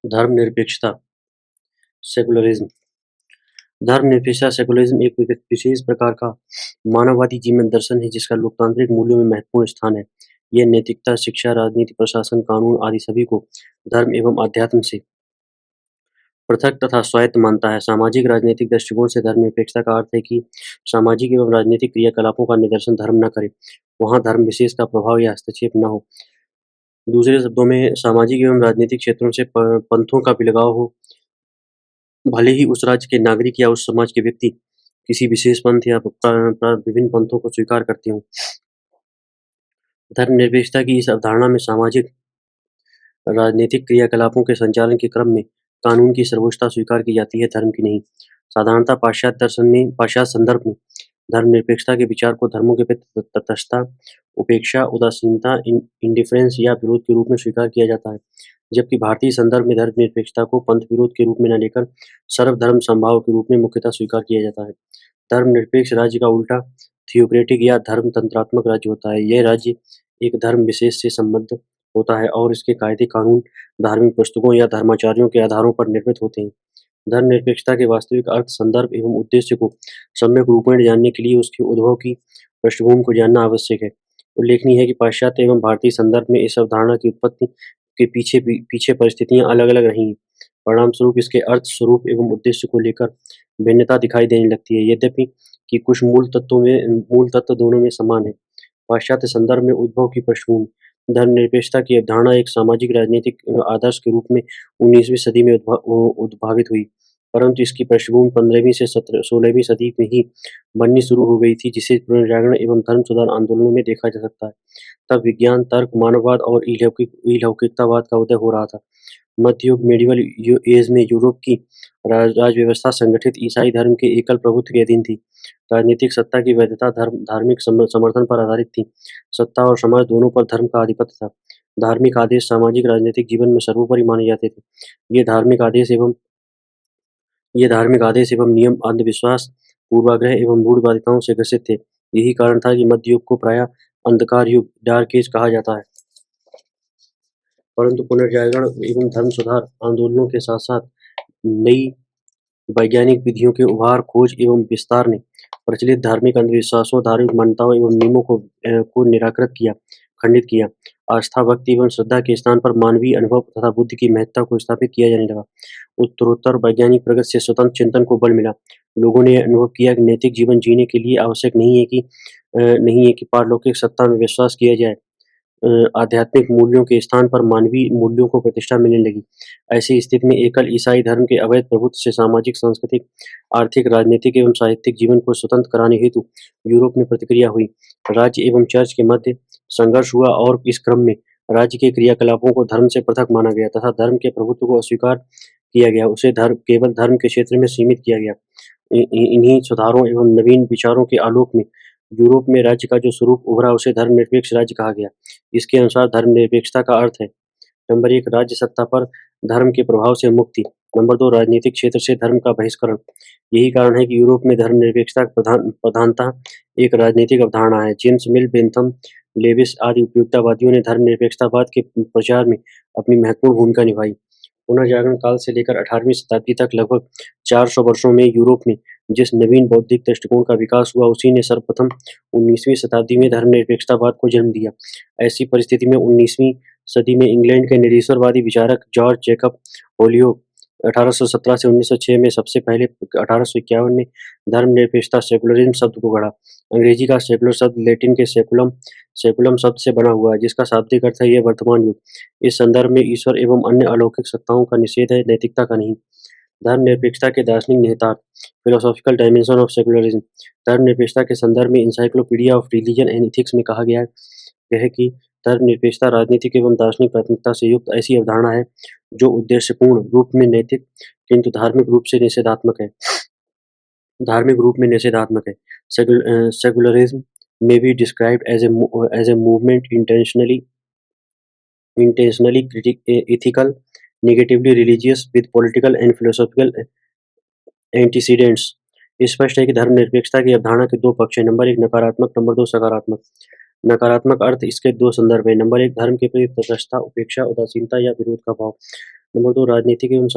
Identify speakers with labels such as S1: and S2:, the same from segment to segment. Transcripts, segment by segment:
S1: धर्मनिरपेक्षता सेकुलरिज्म। धर्मनिरपेक्षता सेकुलरिज्म एक विशेष प्रकार का मानववादी जीवन दर्शन है जिसका लोकतांत्रिक मूल्यों में महत्वपूर्ण स्थान है। यह नैतिकता, शिक्षा, राजनीति, प्रशासन, कानून आदि सभी को धर्म एवं अध्यात्म से पृथक तथा स्वायत्त मानता है। सामाजिक राजनीतिक दृष्टिकोण से धर्मनिरपेक्षता का अर्थ है कि सामाजिक एवं राजनीतिक क्रियाकलापों का निदर्शन धर्म न करे, वहाँ धर्म विशेष का प्रभाव या हस्तक्षेप न हो। दूसरे शब्दों में सामाजिक एवं राजनीतिक क्षेत्रों से पंथों का बिलगाव हो, भले ही उस राज्य के नागरिक या उस समाज के व्यक्ति किसी विशेष पंथ या विभिन्न पंथों को स्वीकार करते हों। धर्मनिरपेक्षता की इस अवधारणा में सामाजिक राजनीतिक क्रियाकलापों के संचालन के क्रम में कानून की सर्वोच्चता स्वीकार की जाती है, धर्म की नहीं। साधारणतः पाश्चात्य संदर्भ में धर्मनिरपेक्षता के विचार को धर्मों के प्रति तटस्थता, उपेक्षा, उदासीनता, इंडिफरेंस या विरोध के रूप में स्वीकार किया जाता है, जबकि भारतीय संदर्भ में धर्मनिरपेक्षता को पंथ विरोध के रूप में न लेकर सर्वधर्म समभाव के रूप में मुख्यतः स्वीकार किया जाता है। धर्मनिरपेक्ष राज्य का उल्टा थियोक्रेटिक या धर्मतंत्रात्मक राज्य होता है। यह राज्य एक धर्म विशेष से संबद्ध होता है और इसके कायदे कानून धार्मिक पुस्तकों या धर्माचार्यों के आधारों पर निर्मित होते हैं। धर्मनिरपेक्षता के वास्तविक अर्थ, संदर्भ एवं उद्देश्य को सम्यक रूपेण जानने के लिए उसके उद्भव की पृष्ठभूमि को जानना आवश्यक है। उल्लेखनीय है कि पाश्चात्य एवं भारतीय संदर्भ में इस अवधारणा की उत्पत्ति के पीछे परिस्थितियां अलग-अलग रही हैं। परिणामस्वरूप इसके अर्थ, स्वरूप एवं उद्देश्य को लेकर भिन्नता दिखाई देने लगती है, यद्यपि कि कुछ मूल तत्व दोनों में समान है। पाश्चात्य संदर्भ में उद्भव की पृष्ठभूमि। धर्मनिरपेक्षता की अवधारणा एक सामाजिक राजनीतिक आदर्श के रूप में 19वीं सदी में उद्भावित हुई, परंतु इसकी पृष्ठभूमि 15वीं से 16वीं सदी में ही बननी शुरू हो गई थी, जिसे पुनर्जागरण एवं धर्म सुधार आंदोलनों में देखा जा सकता है। तब विज्ञान, तर्क, मानववाद और अलौकिकतावाद का उदय हो रहा था। मध्य युग मेडिवल एज में यूरोप की राज व्यवस्था संगठित ईसाई धर्म के एकल प्रभुत्व के अधीन थी। राजनीतिक सत्ता की वैधता धार्मिक समर्थन पर आधारित थी। सत्ता और समाज दोनों पर धर्म का आधिपत्य था। धार्मिक आदेश सामाजिक राजनीतिक जीवन में सर्वोपरि माने जाते थे। ये धार्मिक आदेश एवं नियम अंधविश्वास, पूर्वाग्रह एवं मूढ़वादिताओं से ग्रसित थे। यही कारण था कि मध्य युग को प्रायः अंधकार युग, डार्क एज कहा जाता है। परंतु पुनर्जागरण एवं धर्म सुधार आंदोलनों के साथ साथ नई वैज्ञानिक विधियों के उभार, खोज एवं विस्तार ने प्रचलित धार्मिक अंधविश्वासों, धार्मिक मान्यताओं एवं नियमों को निराकृत किया, खंडित किया। आस्था, भक्ति एवं श्रद्धा के स्थान पर मानवीय अनुभव तथा बुद्धि की महत्ता को स्थापित किया जाने लगा। उत्तरोत्तर वैज्ञानिक प्रगति से स्वतंत्र चिंतन को बल मिला। लोगों ने अनुभव किया कि नैतिक जीवन जीने के लिए आवश्यक नहीं है कि पारलौकिक सत्ता में विश्वास किया जाए। आध्यात्मिक मूल्यों के स्थान पर मानवीय मूल्यों को प्रतिष्ठा मिलने लगी। ऐसी स्थिति में एकल ईसाई धर्म के अवैध प्रभुत्व से सामाजिक, सांस्कृतिक, आर्थिक, राजनीतिक एवं साहित्यिक जीवन को स्वतंत्र कराने हेतु यूरोप में प्रतिक्रिया हुई। राज्य एवं चर्च के मध्य संघर्ष हुआ और इस क्रम में राज्य के क्रियाकलापों को धर्म से पृथक माना गया तथा धर्म के प्रभुत्व को अस्वीकार किया गया, उसे केवल धर्म के क्षेत्र में सीमित किया गया। इन्हीं सुधारों एवं नवीन विचारों के आलोक में यूरोप में राज्य का जो स्वरूप उभरा उसे धर्मनिरपेक्ष राज्य कहा गया। इसके अनुसार धर्मनिरपेक्षता का अर्थ है: नंबर 1, राज्य सत्ता पर धर्म के प्रभाव से मुक्ति। नंबर 2, राजनीतिक क्षेत्र से धर्म का बहिष्करण। यही कारण है कि यूरोप में धर्मनिरपेक्षता प्रधानतः एक राजनीतिक अवधारणा है। जेम्स मिल, बेंथम, लेविस आदि उपयोगितावादियों ने धर्मनिरपेक्षतावाद के प्रचार में अपनी महत्वपूर्ण भूमिका निभाई। पुनर्जागरण काल से लेकर 18वीं शताब्दी तक लगभग 400 वर्षों में यूरोप में जिस नवीन बौद्धिक दृष्टिकोण का विकास हुआ उसी ने सर्वप्रथम 19वीं शताब्दी में धर्मनिरपेक्षतावाद को जन्म दिया। ऐसी परिस्थिति में 19वीं सदी में इंग्लैंड के निरीश्वरवादी विचारक जॉर्ज जैकब होलियोक 1817 से 1906 में सबसे पहले 1851 में धर्मनिरपेक्षता सेकुलरिज्म शब्द को गढ़ा। अंग्रेजी का सेकुलर शब्द लैटिन के सेकुलम शब्द से बना हुआ है, जिसका शाब्दिक अर्थ है यह वर्तमान युग। इस संदर्भ में ईश्वर एवं अन्य अलौकिक सत्ताओं का निषेध है, नैतिकता का नहीं। धर्मनिरपेक्षता के दार्शनिक निहितार्थ, फिलोसॉफिकल डायमेंशन ऑफ सेकुलरिज्म। धर्मनिरपेक्षता के संदर्भ में encyclopedia of religion and ethics में कहा गया है कि धर्मनिरपेक्षता राजनीतिक एवं दार्शनिक प्राथमिकता से युक्त ऐसी अवधारणा है जो उद्देश्यपूर्ण रूप में नैतिक किंतु धार्मिक रूप से निषेधात्मक है। Secularism may be described as a movement intentionally ethical, negatively religious, with political and philosophical antecedents। स्पष्ट है कि धर्मनिरपेक्षता की अवधारणा के दो पक्ष हैं, नंबर 1 नकारात्मक, नंबर 2 सकारात्मक। नकारात्मक अर्थ इसके दो संदर्भ हैं। नंबर 1 धर्म के प्रति तटस्थता, उपेक्षा, उदासीनता या विरोध का भाव। नंबर 2 एवं राजनीतिक एवं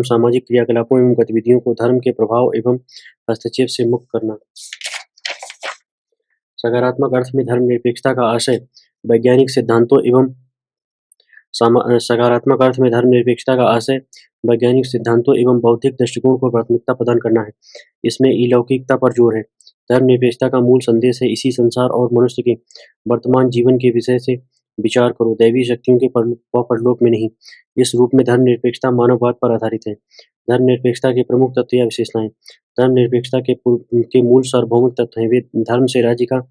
S1: सामाजिक क्रियाकलापों एवं गतिविधियों को धर्म के प्रभाव एवं हस्तक्षेप से मुक्त करना। सकारात्मक अर्थ में धर्मनिरपेक्षता का आशय वैज्ञानिक सिद्धांतों एवं सकारात्मक अर्थ में धर्मनिरपेक्षता का आशय वैज्ञानिक सिद्धांतों एवं बौद्धिक दृष्टिकोण को प्राथमिकता प्रदान करना है। इसमें अलौकिकता पर जोर है। धर्मनिरपेक्षता का मूल संदेश है इसी संसार और मनुष्य के वर्तमान जीवन के विषय से विचार करो, दैवीय शक्तियों के परलोक में नहीं। इस रूप में धर्मनिरपेक्षता मानववाद पर आधारित है। धर्मनिरपेक्षता के प्रमुख तत्व या विशेषताएं। धर्मनिरपेक्षता के मूल सार्वभौमिक तत्व हैं। वे धर्म से राज्य का,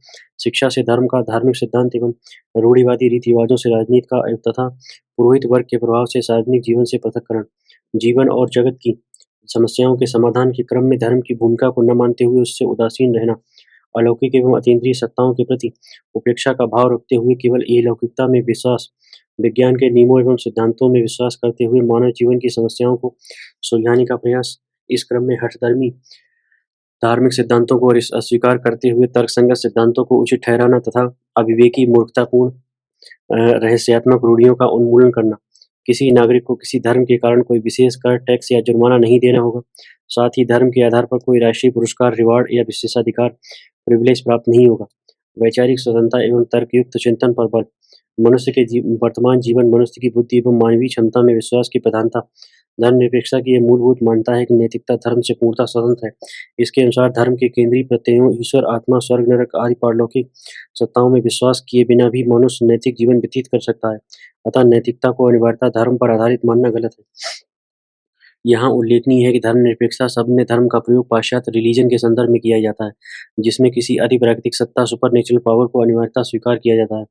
S1: शिक्षा से धर्म का, धार्मिक सिद्धांत एवं रूढ़िवादी रीति रिवाजों से राजनीति का तथा पुरोहित वर्ग के प्रभाव से सार्वजनिक जीवन से पृथक्करण। जीवन और जगत की समस्याओं के समाधान के क्रम में धर्म की भूमिका को न मानते हुए उससे उदासीन रहना। अलौकिक एवं अतीन्द्रिय सत्ताओं के प्रति उपेक्षा का भाव रखते हुए केवल अलौकिकता में विश्वास। विज्ञान के नियमों एवं सिद्धांतों में विश्वास करते हुए मानव जीवन की समस्याओं को सुलझाने का प्रयास। इस क्रम में हठधर्मी धार्मिक सिद्धांतों को अस्वीकार करते हुए तर्कसंगत सिद्धांतों को उचित ठहराना तथा अविवेकी मूर्खतापूर्ण रहस्यात्मक रूढ़ियों का उन्मूलन करना। किसी नागरिक को किसी धर्म के कारण कोई विशेष कर, टैक्स या जुर्माना नहीं देना होगा। साथ ही धर्म के आधार पर कोई राष्ट्रीय पुरस्कार, रिवार्ड या विशेषाधिकार, प्रिविलेज प्राप्त नहीं होगा। वैचारिक स्वतंत्रता एवं तर्कयुक्त चिंतन पर बल। मनुष्य के वर्तमान जीवन, मनुष्य की बुद्धि एवं मानवीय क्षमता में विश्वास की प्रधानता। धर्मनिरपेक्षता की यह मूलभूत मान्यता है कि नैतिकता धर्म से पूर्णतः स्वतंत्र है। इसके अनुसार धर्म के केंद्रीय प्रत्ययों ईश्वर, आत्मा, स्वर्ग, नरक आदि पारलौकिक सत्ताओं में विश्वास किए बिना भी मनुष्य नैतिक जीवन व्यतीत कर सकता है। अतः नैतिकता को अनिवार्यतः धर्म पर आधारित मानना गलत है। यहाँ उल्लेखनीय है कि धर्मनिरपेक्षता शब्द में धर्म का प्रयोग पाश्चात्य रिलीजन के संदर्भ में किया जाता है, जिसमें किसी अधिप्राकृतिक सत्ता, सुपरनेचुरल पावर को अनिवार्यतः स्वीकार किया जाता है।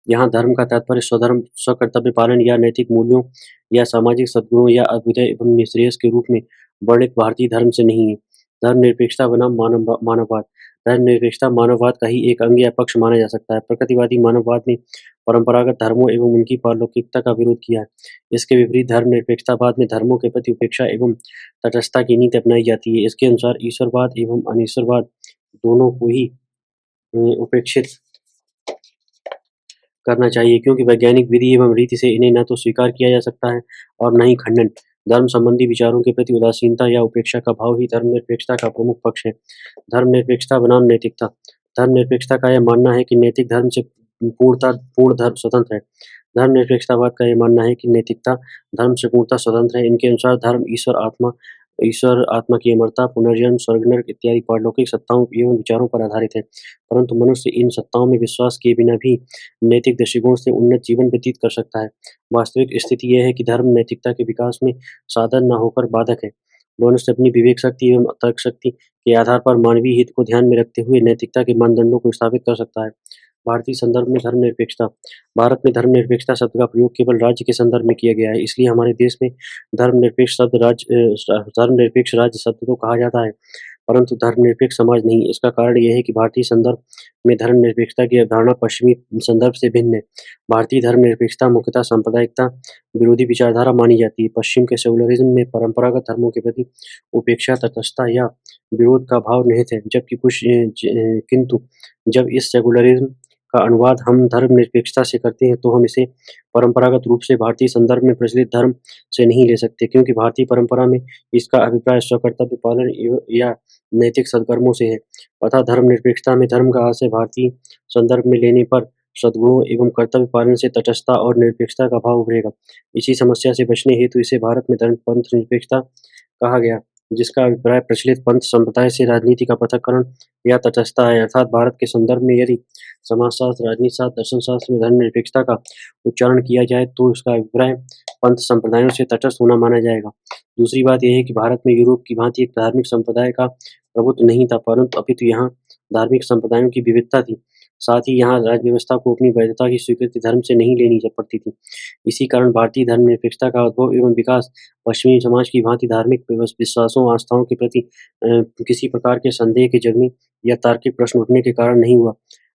S1: यहाँ धर्म का तात्पर्य स्वधर्म, स्वकर्तव्य पालन या नैतिक मूल्यों या सामाजिक सद्गुणों या अभ्युदय एवं निःश्रेयस के रूप में वर्णित भारतीय धर्म से नहीं है। धर्मनिरपेक्षता बनाम मानववाद। धर्मनिरपेक्षता मानववाद का ही एक अंग या पक्ष माना जा सकता है। प्रकृतिवादी मानववाद ने परंपरागत धर्मों एवं उनकी पारलौकिकता का विरोध किया है। इसके विपरीत धर्मनिरपेक्षतावाद में धर्मों के प्रति उपेक्षा एवं तटस्थता की नीति अपनाई जाती है। इसके अनुसार ईश्वरवाद एवं अनीश्वरवाद दोनों को ही उपेक्षित करना चाहिए, क्योंकि वैज्ञानिक विधि एवं रीति से इन्हें न तो स्वीकार किया जा सकता है और न ही खंडन। धर्म संबंधी विचारों के प्रति उदासीनता या उपेक्षा का भाव ही धर्मनिरपेक्षता का प्रमुख पक्ष है। धर्मनिरपेक्षता बनाम नैतिकता। धर्मनिरपेक्षता का यह मानना है कि नैतिक धर्म से पूर्ण धर्म स्वतंत्र है। धर्मनिरपेक्षतावाद का यह मानना है कि नैतिकता धर्म से पूर्णतः स्वतंत्र है। इनके अनुसार धर्म ईश्वर, आत्मा की अमरता, पुनर्जन्म, स्वर्ग नरक इत्यादि पारलौकिक सत्ताओं एवं विचारों पर आधारित है। परंतु मनुष्य इन सत्ताओं में विश्वास किए बिना भी नैतिक दृष्टिकोण से उन्नत जीवन व्यतीत कर सकता है। वास्तविक स्थिति यह है कि धर्म नैतिकता के विकास में साधन न होकर बाधक है। मनुष्य अपनी विवेक शक्ति एवं तर्क शक्ति के आधार पर मानवीय हित को ध्यान में रखते हुए नैतिकता के मानदंडों को स्थापित कर सकता है। भारतीय संदर्भ में धर्मनिरपेक्षता। भारत में धर्मनिरपेक्षता शब्द का प्रयोग केवल राज्य के संदर्भ में किया गया है, इसलिए हमारे देश में धर्मनिरपेक्ष राज्य शब्द तो कहा जाता है, परंतु धर्मनिरपेक्ष समाज नहीं। इसका कारण यह है कि भारतीय संदर्भ में धर्मनिरपेक्षता की अवधारणा पश्चिमी संदर्भ से भिन्न है। भारतीय धर्मनिरपेक्षता मुख्यतः सांप्रदायिकता विरोधी विचारधारा मानी जाती है। पश्चिम के सेकुलरिज्म में परंपरागत धर्मों के प्रति उपेक्षा, तटस्थता या विरोध का भाव निहित है, किंतु जब इस सेकुलरिज्म का अनुवाद हम धर्मनिरपेक्षता से करते हैं, तो हम इसे परंपरागत रूप से भारतीय संदर्भ में प्रचलित धर्म से नहीं ले सकते, क्योंकि भारतीय परंपरा में इसका अभिप्राय स्वकर्तव्य पालन या नैतिक सद्कर्मों से है। अतः धर्मनिरपेक्षता में धर्म का आशय भारतीय संदर्भ में लेने पर सद्गुणों एवं कर्तव्य पालन से तटस्थता और निरपेक्षता का भाव उभरेगा। इसी समस्या से बचने हेतु इसे भारत में धर्म पंथ निरपेक्षता कहा गया, जिसका अभिप्राय प्रचलित पंथ संप्रदाय से राजनीति का पृथक्करण या तटस्थता है। अर्थात भारत के संदर्भ में यदि समाजशास्त्र, राजनीतिशास्त्र, दर्शनशास्त्र में धर्मनिरपेक्षता का उच्चारण किया जाए, तो इसका अभिप्राय पंथ संप्रदायों से तटस्थ होना माना जाएगा। दूसरी बात यह है कि भारत में यूरोप की भांति एक धार्मिक संप्रदाय का प्रभुत्व नहीं था, परंतु अपितु यहाँ धार्मिक संप्रदायों की विविधता थी। साथ ही यहाँ राज्य व्यवस्था को अपनी वैधता की स्वीकृति धर्म से नहीं लेनी पड़ती थी। इसी कारण भारतीय धर्मनिरपेक्षता का उद्भव एवं विकास पश्चिमी समाज की भांति धार्मिक विश्वासों, आस्थाओं के प्रति किसी प्रकार के संदेह के जगने या तार्किक प्रश्न उठने के कारण नहीं हुआ।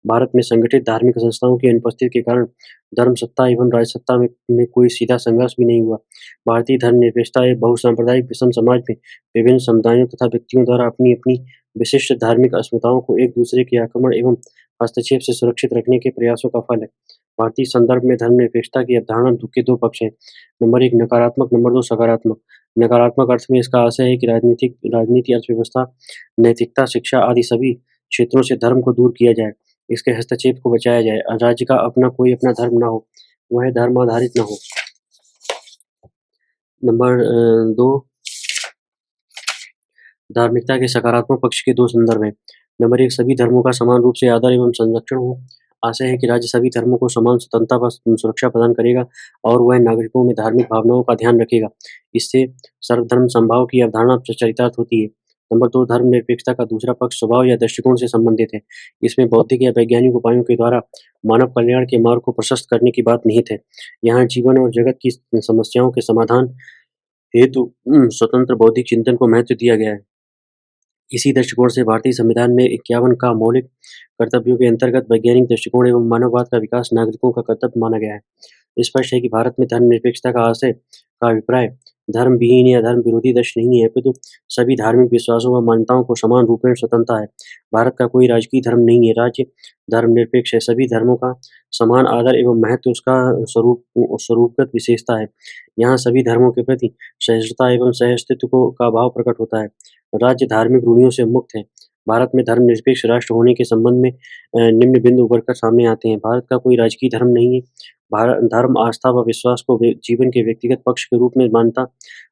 S1: भारत में संगठित धार्मिक संस्थाओं की अनुपस्थिति के कारण धर्म सत्ता एवं राजसत्ता में कोई सीधा संघर्ष भी नहीं हुआ। भारतीय धर्मनिरपेक्षता एक बहुसांप्रदायिक विषम समाज में विभिन्न समुदायों तथा व्यक्तियों द्वारा अपनी अपनी विशिष्ट धार्मिक अस्मिताओं को एक दूसरे के आक्रमण एवं हस्तक्षेप से सुरक्षित रखने के प्रयासों का फल है। भारतीय संदर्भ में धर्मनिरपेक्षता की अवधारणा के 2 पक्ष हैं। नंबर 1 नकारात्मक, नंबर 2 सकारात्मक। नकारात्मक अर्थ में इसका आशय है कि राजनीति, अर्थव्यवस्था, नैतिकता, शिक्षा आदि सभी क्षेत्रों से धर्म को दूर किया जाए, इसके हस्तक्षेप को बचाया जाए, राज्य का कोई अपना धर्म ना हो, वह धर्म आधारित ना हो। नंबर 2 धार्मिकता के सकारात्मक पक्ष के 2 संदर्भ हैं। नंबर 1 सभी धर्मों का समान रूप से आदर एवं संरक्षण हो। आशय है कि राज्य सभी धर्मों को समान स्वतंत्रता व सुरक्षा प्रदान करेगा और वह नागरिकों में धार्मिक भावनाओं का ध्यान रखेगा। इससे सर्वधर्म समभाव की अवधारणा चरितार्थ होती है। नंबर 2 धर्मनिरपेक्षता का दूसरा पक्ष स्वभाव या दृष्टिकोण से संबंधित है। इसमें बौद्धिक या वैज्ञानिक उपायों के द्वारा मानव कल्याण के मार्ग को प्रशस्त करने की बात निहित है। यहाँ जीवन और जगत की समस्याओं के समाधान हेतु स्वतंत्र बौद्धिक चिंतन को महत्व दिया गया है। इसी दृष्टिकोण से भारतीय संविधान में 51 का मौलिक कर्तव्यों के अंतर्गत वैज्ञानिक दृष्टिकोण एवं मानववाद का विकास नागरिकों का कर्तव्य माना गया है। स्पष्ट है कि भारत में धर्मनिरपेक्षता का आशय का अभिप्राय धर्म विहीन या धर्म विरोधी दृष्टि नहीं है, अपितु सभी धार्मिक विश्वासों व मान्यताओं को समान रूपेण स्वतंत्रता है। भारत का कोई राजकीय धर्म नहीं है, राज्य धर्मनिरपेक्ष है। सभी धर्मों का समान आदर एवं महत्व उसका स्वरूपगत विशेषता है। यहाँ सभी धर्मों के प्रति सहिष्णुता एवं सह-अस्तित्व का भाव प्रकट होता है। राज्य धार्मिक रूढ़ियों से मुक्त है। भारत में धर्मनिरपेक्ष राष्ट्र होने के संबंध में निम्न बिंदु उभर कर सामने आते हैं। भारत का कोई राजकीय धर्म नहीं है। धर्म आस्था व विश्वास को जीवन के व्यक्तिगत पक्ष के रूप में मानता।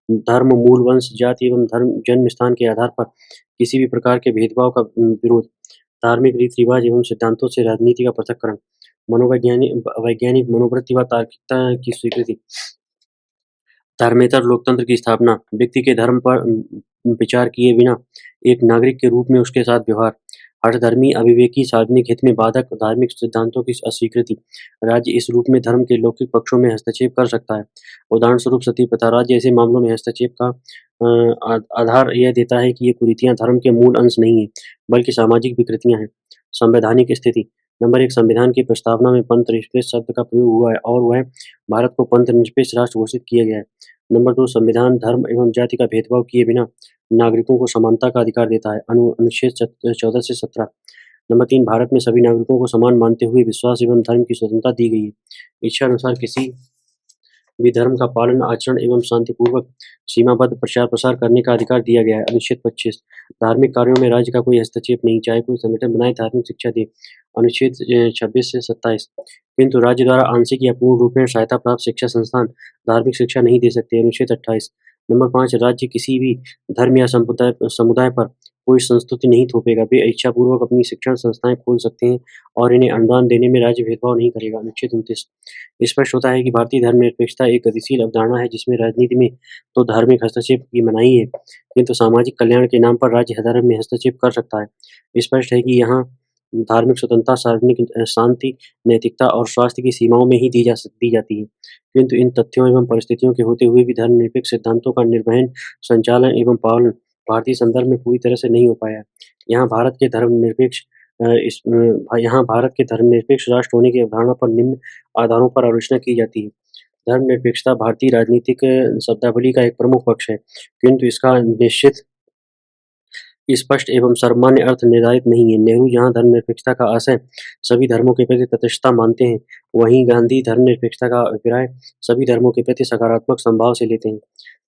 S1: धर्म मूल वंश जाति एवं धर्म जन्म स्थान के आधार पर किसी भी प्रकार के भेदभाव का विरोध। धार्मिक रीति रिवाज एवं सिद्धांतों से राजनीति का पृथक्करण। वैज्ञानिक मनोवृत्ति व तार्किकता की स्वीकृति। धर्मेतर लोकतंत्र की स्थापना। व्यक्ति के धर्म पर विचार किए बिना एक नागरिक के रूप में उसके साथ व्यवहार। हठधर्मी, अविवेकी, सार्वजनिक हित में बाधक धार्मिक सिद्धांतों की अस्वीकृति। राज्य इस रूप में धर्म के लौकिक पक्षों में हस्तक्षेप कर सकता है। उदाहरण स्वरूप सती प्रथा। राज्य ऐसे मामलों में हस्तक्षेप का आधार यह देता है कि ये कुरीतियां धर्म के मूल अंश नहीं है, बल्कि सामाजिक विकृतियां हैं। संवैधानिक स्थिति। नंबर 1 संविधान की प्रस्तावना में पंथ निरपेक्ष शब्द का प्रयोग हुआ है और वह भारत को पंथ निरपेक्ष राष्ट्र घोषित किया गया है। नंबर 2 संविधान धर्म एवं जाति का भेदभाव किए बिना नागरिकों को समानता का अधिकार देता है। अनुच्छेद 14 से 17। नंबर 3 भारत में सभी नागरिकों को समान मानते हुए विश्वास एवं धर्म की स्वतंत्रता दी गई है। इच्छा अनुसार किसी भी धर्म का पालन, आचरण एवं शांतिपूर्वक सीमाबद्ध प्रचार प्रसार करने का अधिकार दिया गया है। अनुच्छेद 25 धार्मिक कार्यों में राज्य का कोई हस्तक्षेप नहीं, चाहे कोई संगठन बनाए धार्मिक शिक्षा दे। अनुच्छेद 26 से 27 किंतु राज्य द्वारा आंशिक या पूर्ण रूप में सहायता प्राप्त शिक्षा संस्थान धार्मिक शिक्षा नहीं दे सकते। अनुच्छेद 28 नंबर 5 राज्य किसी भी धर्म या समुदाय पर कोई संस्तुति नहीं थोपेगा। वे इच्छापूर्वक अपनी शिक्षण संस्थाएं खोल सकते हैं और इन्हें अनुदान देने में राज्य भेदभाव नहीं करेगा। अनुच्छेद 29 स्पष्ट होता है कि भारतीय धर्मनिरपेक्षता एक गतिशील अवधारणा है जिसमें राजनीति में तो धार्मिक हस्तक्षेप की मनाही है, किंतु सामाजिक कल्याण के नाम पर राज्य धर्म में हस्तक्षेप कर सकता है। स्पष्ट है कि यहाँ धार्मिक स्वतंत्रता सार्वजनिक शांति, नैतिकता और स्वास्थ्य की सीमाओं में ही दी जाती है, किंतु इन तथ्यों एवं परिस्थितियों के होते हुए भी धर्मनिरपेक्ष सिद्धांतों का निर्वहन, संचालन एवं पालन भारतीय संदर्भ में पूरी तरह से नहीं हो पाया है। यहाँ भारत के धर्मनिरपेक्ष राष्ट्र होने की अवधारणा पर निम्न आधारों पर आलोचना की जाती है। धर्मनिरपेक्षता भारतीय राजनीतिक शब्दावली का एक प्रमुख पक्ष है, किंतु इसका निश्चित स्पष्ट एवं सर्वमान्य अर्थ निर्धारित नहीं है। नेहरू जहाँ धर्मनिरपेक्षता का आशय सभी धर्मों के प्रति तटस्थता मानते हैं, वहीं गांधी धर्मनिरपेक्षता का अभिप्राय सभी धर्मों के प्रति सकारात्मक समभाव से लेते हैं।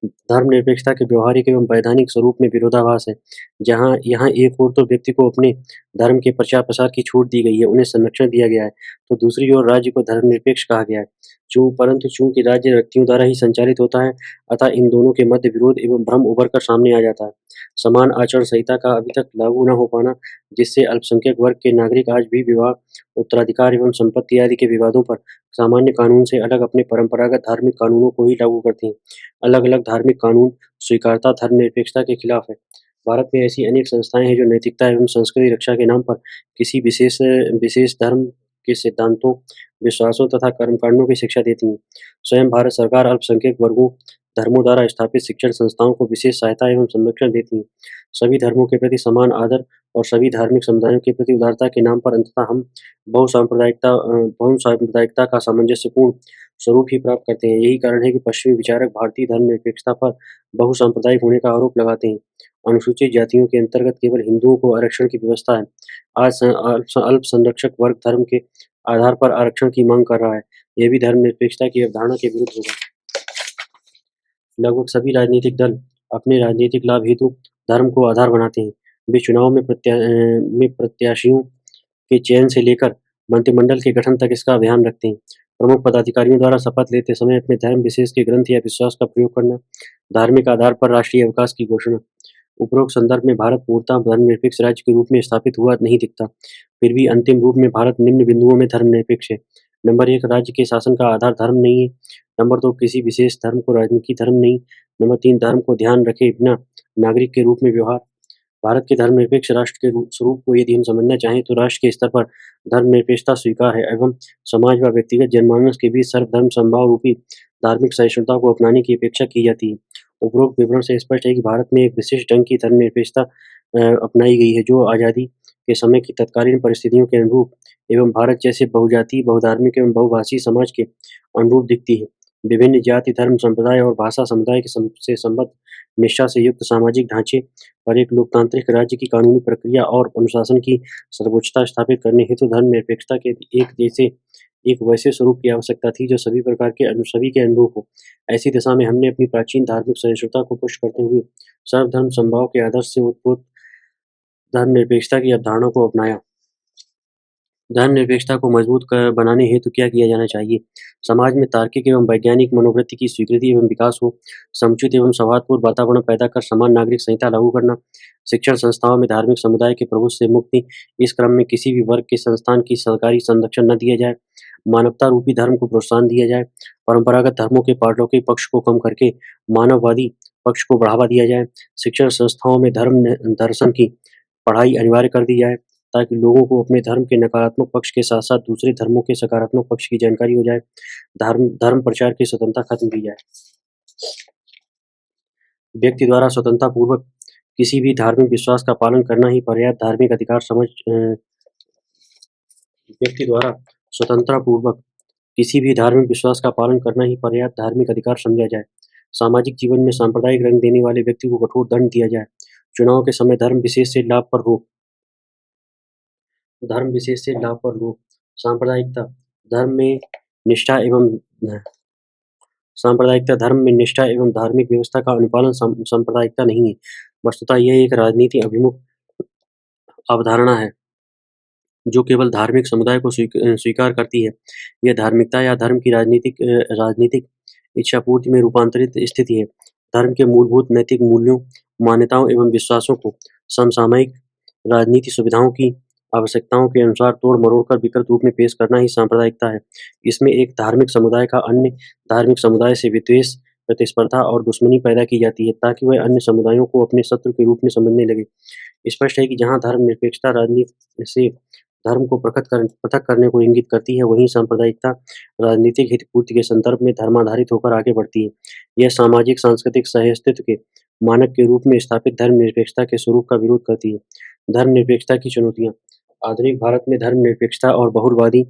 S1: धर्मनिरपेक्षता के व्यवहारिक एवं वैधानिक स्वरूप में विरोधाभास है। जहाँ यहाँ एक ओर तो व्यक्ति को अपने धर्म के प्रचार प्रसार की छूट दी गई है, उन्हें संरक्षण दिया गया है, तो दूसरी ओर राज्य को धर्मनिरपेक्ष कहा गया है। परंतु चूंकि राज्य व्यक्तियों द्वारा ही संचालित होता है, अतः इन दोनों के मध्य विरोध एवं भ्रम उभर कर सामने आ जाता है। समान आचरण संहिता का अभी तक लागू न हो पाना, जिससे अल्पसंख्यक वर्ग के नागरिक आज भी विवाह, उत्तराधिकार एवं संपत्ति आदि के विवादों पर सामान्य कानून से अलग अपने परंपरागत धार्मिक कानूनों को ही लागू करते हैं। अलग-अलग धार्मिक कानून स्वीकारता धर्मनिरपेक्षता के खिलाफ है। भारत में ऐसी अनेक संस्थाएं हैं जो नैतिकता एवं संस्कृति रक्षा के नाम पर किसी विशेष धर्म के सिद्धांतों, विश्वासों तथा कर्मकांडों की शिक्षा देती हैं। स्वयं भारत सरकार अल्पसंख्यक वर्गों धर्मों द्वारा स्थापित शिक्षण संस्थाओं को विशेष सहायता एवं संरक्षण देती है। सभी धर्मों के प्रति समान आदर और सभी धार्मिक समुदायों के प्रति उदारता के नाम पर अंततः हम बहुसांप्रदायिकता का सामंजस्यपूर्ण स्वरूप ही प्राप्त करते हैं। यही कारण है कि पश्चिमी विचारक भारतीय धर्मनिरपेक्षता पर बहुसांप्रदायिक होने का आरोप लगाते हैं। अनुसूचित जातियों के अंतर्गत केवल हिंदुओं को आरक्षण की व्यवस्था है। आज अल्पसंरक्षक वर्ग धर्म के आधार पर आरक्षण की मांग कर रहा है। यह भी धर्मनिरपेक्षता की अवधारणा के विरुद्ध होगा। लगभग सभी राजनीतिक दल अपने राजनीतिक लाभ हेतु धर्म को आधार बनाते हैं। वे चुनाव में प्रत्याशियों के चयन से लेकर मंत्रिमंडल के गठन तक इसका ध्यान रखते हैं। प्रमुख पदाधिकारियों द्वारा शपथ लेते समय अपने धर्म विशेष के ग्रंथ या विश्वास का प्रयोग करना, धार्मिक आधार पर राष्ट्रीय अवकाश की घोषणा। उपरोक्त संदर्भ में भारत पूर्णतः धर्मनिरपेक्ष राज्य के रूप में स्थापित हुआ नहीं दिखता। फिर भी अंतिम रूप में भारत निम्न बिंदुओं में धर्मनिरपेक्ष है। नंबर 1, राज्य के शासन का आधार धर्म नहीं है। नंबर 2, किसी विशेष धर्म को राजनीतिक धर्म नहीं। नंबर 3, धर्म को ध्यान रखे बिना नागरिक के रूप में व्यवहार। भारत के धर्मनिरपेक्ष राष्ट्र के स्वरूप को यदि हम समझना चाहें तो राष्ट्र के स्तर पर धर्मनिरपेक्षता स्वीकार है एवं समाज व व्यक्तिगत जनमानस के बीच सर्वधर्म समभाव रूपी धार्मिक सहिष्णुता को अपनाने की अपेक्षा की जाती है। उपरोक्त विवरण से स्पष्ट है कि भारत में एक विशेष ढंग की धर्मनिरपेक्षता अपनाई गई है जो आज़ादी के समय की तत्कालीन परिस्थितियों के अनुरूप एवं भारत जैसे बहुजातीय, बहुधार्मिक एवं बहुभाषी समाज के अनुरूप दिखती है। विभिन्न जाति, धर्म, संप्रदाय और भाषा समुदाय के से संबद्ध निष्ठा से युक्त सामाजिक ढांचे और एक लोकतांत्रिक राज्य की कानूनी प्रक्रिया और अनुशासन की सर्वोच्चता स्थापित करने हेतु धर्मनिरपेक्षता के एक वैसे स्वरूप की आवश्यकता थी जो सभी के अनुरूप हो। ऐसी दिशा में हमने अपनी प्राचीन धार्मिक सहिष्णुता को पुष्ट करते हुए सर्वधर्म समभाव के आदर्श से उत्पन्न धर्मनिरपेक्षता की अवधारणा को अपनाया। धर्मनिरपेक्षता को मजबूत बनाने हेतु क्या किया जाना चाहिए? समाज में तार्किक एवं वैज्ञानिक मनोवृत्ति की स्वीकृति एवं विकास हो, समुचित एवं सौहार्दपूर्ण वातावरण पैदा कर समान नागरिक संहिता लागू करना, शिक्षण संस्थाओं में धार्मिक समुदाय के प्रभुत्व से मुक्ति, इस क्रम में किसी भी वर्ग के संस्थान की सरकारी संरक्षण न दिया जाए, मानवता रूपी धर्म को प्रोत्साहन दिया जाए, परंपरागत धर्मों के पारलौकिक पक्ष को कम करके मानववादी पक्ष को बढ़ावा दिया जाए, शिक्षण संस्थाओं में धर्म दर्शन की पढ़ाई अनिवार्य कर दी जाए ताकि लोगों को अपने धर्म के नकारात्मक पक्ष के साथ-साथ दूसरे धर्मों के सकारात्मक पक्ष की जानकारी हो जाए। धर्म प्रचार की स्वतंत्रता खत्म की जाए। व्यक्ति द्वारा स्वतंत्रता पूर्वक किसी भी धार्मिक विश्वास का पालन करना ही पर्याप्त धार्मिक अधिकार व्यक्ति द्वारा स्वतंत्रता पूर्वक किसी भी धार्मिक विश्वास का पालन करना ही पर्याप्त धार्मिक अधिकार समझा जाए। सामाजिक जीवन में सांप्रदायिक रंग देने वाले व्यक्ति को कठोर दंड दिया जाए। चुनाव के समय धर्म विशेष से लाभ पर रोक। सांप्रदायिकता धर्म में निष्ठा एवं धार्मिक व्यवस्था का अनुपालन सांप्रदायिकता नहीं है। वस्तुतः यह एक राजनीति अभिमुख अवधारणा है जो केवल धार्मिक समुदाय को स्वीकार करती है। यह धार्मिकता या धर्म की राजनीतिक इच्छापूर्ति में रूपांतरित स्थिति है। धर्म के मूलभूत नैतिक मूल्यों, मान्यताओं एवं विश्वासों को समसामयिक राजनीति सुविधाओं की आवश्यकताओं के अनुसार तोड़-मरोड़ कर विकृत रूप में पेश करना ही सांप्रदायिकता है। इसमें एक धार्मिक समुदाय का अन्य धार्मिक समुदाय से विद्वेष, प्रतिस्पर्धा और दुश्मनी पैदा की जाती है ताकि वह अन्य समुदायों को अपने शत्रु के रूप में समझने लगे। स्पष्ट है कि जहाँ धर्मनिरपेक्षता राजनीति से धर्म को पृथक करने को इंगित करती है, वहीं सांप्रदायिकता राजनीतिक हितपूर्ति के संदर्भ में धर्माधारित होकर आगे बढ़ती है। यह सामाजिक सांस्कृतिक सह-अस्तित्व के मानक के रूप में स्थापित धर्मनिरपेक्षता के स्वरूप का विरोध करती है। धर्मनिरपेक्षता की चुनौतियाँ आधुनिक भारत में धर्मनिरपेक्षता और बहुलवादी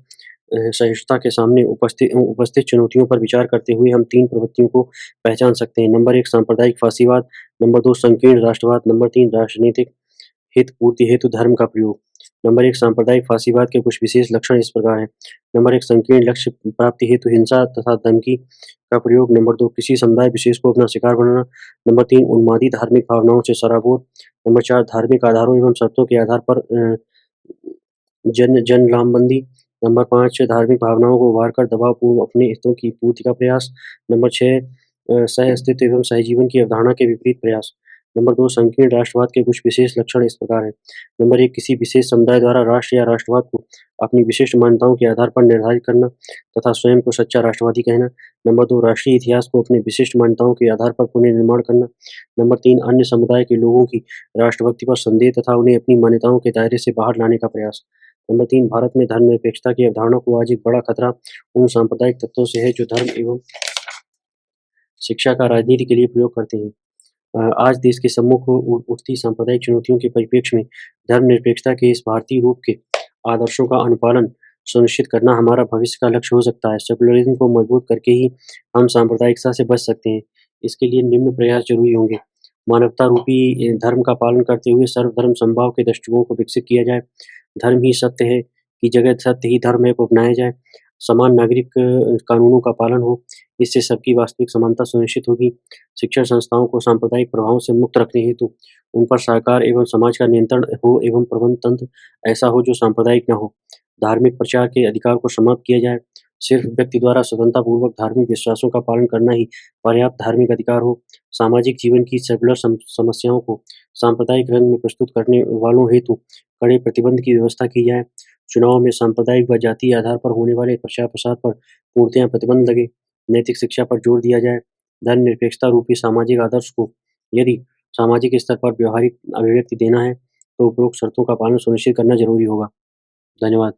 S1: सहिष्णुता के सामने उपस्थित चुनौतियों पर विचार करते हुए हम 3 प्रवृत्तियों को पहचान सकते हैं। नंबर 1, सांप्रदायिक फासीवाद। नंबर 2, संकीर्ण राष्ट्रवाद। नंबर 3, राजनीतिक हित पूर्ति हेतु धर्म का प्रयोग। नंबर 1, सांप्रदायिक फासीवाद के कुछ विशेष लक्षण इस प्रकार हैं। नंबर 1, संकीर्ण लक्ष्य प्राप्ति हेतु हिंसा तथा धमकी का प्रयोग। नंबर 2, किसी समुदाय विशेष को अपना शिकार बनाना। नंबर 3, उन्मादी धार्मिक भावनाओं से सराबोर। नंबर 4, धार्मिक आधारों एवं शर्तों के आधार पर जन लामबंदी। नंबर 5, धार्मिक भावनाओं को उभार कर दबावपूर्वक अपने हितों की पूर्ति का प्रयास। नंबर 6, सह-अस्तित्व एवं सहजीवन की अवधारणा के विपरीत प्रयास। नंबर 2, संकीर्ण राष्ट्रवाद के कुछ विशेष लक्षण इस प्रकार हैं। नंबर 1, किसी विशेष समुदाय द्वारा राष्ट्र या राष्ट्रवाद को अपनी विशिष्ट मान्यताओं के आधार पर निर्धारित करना तथा स्वयं को सच्चा राष्ट्रवादी कहना। नंबर 2, राष्ट्रीय इतिहास को अपनी विशिष्ट मान्यताओं के आधार पर पुनर्निर्माण करना। नंबर 3, अन्य समुदाय के लोगों की राष्ट्रभक्ति पर संदेह तथा उन्हें अपनी मान्यताओं के दायरे से बाहर लाने का प्रयास। नंबर 3, भारत में धर्मनिरपेक्षता की अवधारणा को आज एक बड़ा खतरा उन सांप्रदायिक तत्वों से है जो धर्म एवं शिक्षा का राजनीति के लिए प्रयोग करते हैं। आज देश के सम्मुख उठती सांप्रदायिक चुनौतियों के परिप्रेक्ष्य में धर्मनिरपेक्षता के इस भारतीय रूप के आदर्शों का अनुपालन सुनिश्चित करना हमारा भविष्य का लक्ष्य हो सकता है। सेकुलरिज्म को मजबूत करके ही हम सांप्रदायिकता से बच सकते हैं। इसके लिए निम्न प्रयास जरूरी होंगे। मानवता रूपी धर्म का पालन करते हुए सर्वधर्म समभाव के दृष्टिकोण को विकसित किया जाए। धर्म ही सत्य है, की जगह सत्य ही धर्म है को अपनाया जाए। समान नागरिक कानूनों का पालन हो, इससे सबकी वास्तविक समानता सुनिश्चित होगी। शिक्षण संस्थाओं को सांप्रदायिक प्रभावों से मुक्त रखने हेतु उन पर सरकार एवं समाज का नियंत्रण हो एवं प्रबंध तंत्र ऐसा हो जो सांप्रदायिक न हो। धार्मिक प्रचार के अधिकार को समाप्त किया जाए। सिर्फ व्यक्ति द्वारा स्वतंत्रतापूर्वक धार्मिक विश्वासों का पालन करना ही पर्याप्त धार्मिक अधिकार हो। सामाजिक जीवन की सेकुलर समस्याओं को सांप्रदायिक रंग में प्रस्तुत करने वालों हेतु कड़े प्रतिबंध की व्यवस्था की जाए। चुनाव में सांप्रदायिक व जातीय आधार पर होने वाले प्रचार-प्रसार पर पूर्णतया प्रतिबंध लगे। नैतिक शिक्षा पर जोर दिया जाए। धर्मनिरपेक्षता रूपी सामाजिक आदर्श को यदि सामाजिक स्तर पर व्यावहारिक अभिव्यक्ति देना है, तो उपरोक्त शर्तों का पालन सुनिश्चित करना ज़रूरी होगा। धन्यवाद।